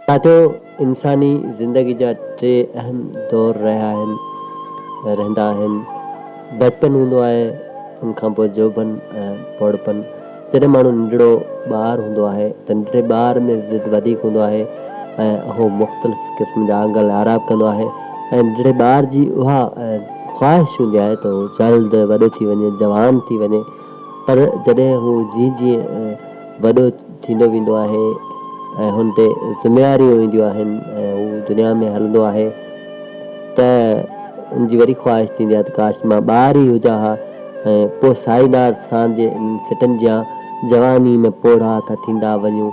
साथियों, इंसानी ज़िंदगी जा टे अहम दौर रहंदा आहिनि। बचपन हूंदो आहे, उन खां पोइ जौबन ऐं ॿोड़पन। जॾहिं माण्हू नंढिड़ो ॿारु हूंदो आहे त नंढड़े ॿार में ज़िद वधीक हूंदो आहे ऐं उहो मुख़्तलिफ़ क़िस्म जा अंगल आराब कंदो आहे ऐं नंढड़े ॿार जी उहा ख़्वाहिश हूंदी आहे त उहो जल्द वॾो थी वञे, जवान थी वञे। पर जॾहिं हू जीअं जीअं वॾो थींदो वेंदो आहे ऐं हुन ते ज़िमेवारियूं ईंदियूं आहिनि ऐं हू दुनिया में हलंदो आहे त उनजी वरी ख़्वाहिश थींदी आहे त काश मां ॿार ई हुजा हा ऐं पोइ साईदार असांजे सिटनि जा जवानी में पोढ़ा था थींदा वञूं।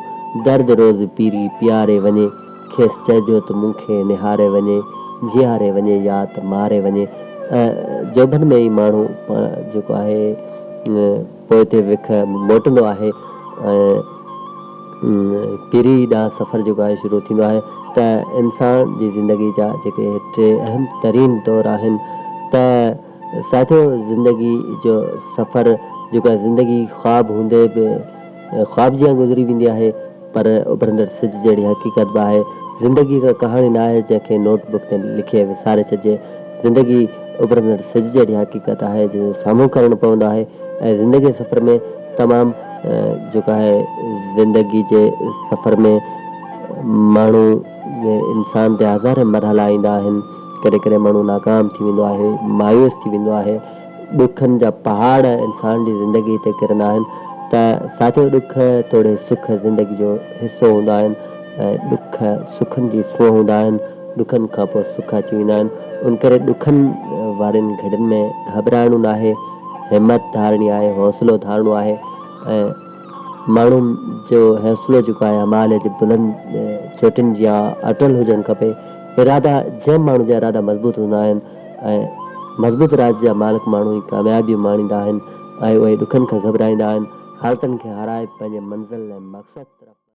दर्द रोज़ पीरी पियारे वञे, खेसि चइजो त मूंखे निहारे वञे, जीआरे वञे या त मारे वञे। जौबन में ई माण्हू जेको आहे पोइ ते विख मोटंदो आहे ऐं पीरी ॾांहुं सफ़र जेको आहे शुरू थींदो आहे। त इंसान जी ज़िंदगी जा जेके टे अहम तरीन दौर आहिनि त साथियों, ज़िंदगी जो सफ़र जेको आहे ज़िंदगी ख़्वाब हूंदे बि ख़्वाब जीअं गुज़री वेंदी आहे, पर उभरंदड़ सिज जहिड़ी हक़ीक़त बि आहे। ज़िंदगी का कहाणी न आहे जंहिंखे नोटबुक ते लिखे विसारे छॾिजे। ज़िंदगी उभरंदड़ सिज जहिड़ी हक़ीक़त आहे जंहिंजो साम्हूं करणो पवंदो आहे ऐं ज़िंदगी सफ़र में तमामु जेको आहे ज़िंदगी जे सफ़र में माण्हू इंसान ते हज़ार मरहला ईंदा आहिनि। कॾहिं कॾहिं माण्हू नाकाम थी वेंदो आहे, मायूस थी वेंदो आहे, ॾुखनि जा पहाड़ इंसान जी ज़िंदगी ते किरंदा आहिनि। त साथियों, ॾुख थोरे सुख ज़िंदगी जो हिसो हूंदा आहिनि ऐं ॾुख सुखनि जी सूंहं हूंदा आहिनि। ॾुखनि खां पोइ सुख अची वेंदा आहिनि। उन करे ॾुखनि वारनि घड़ियुनि में घबराइणो न आहे, हिमत धारणी आहे, हौसलो धारणो आहे ऐं माण्हुनि जो हौसलो जेको आहे हिमालय जे बुलंद चोटियुनि जा अटल हुजणु खपे। इरादा, जंहिं माण्हू जा इरादा मज़बूत हूंदा आहिनि ऐं मज़बूत राज जा मालिक माण्हू ई कामयाबियूं माणींदा आहिनि ऐं उहे ॾुखनि खां घबराईंदा आहिनि, हालतुनि खे हाराए पंहिंजे मंज़िल ऐं मक़सद तरफ़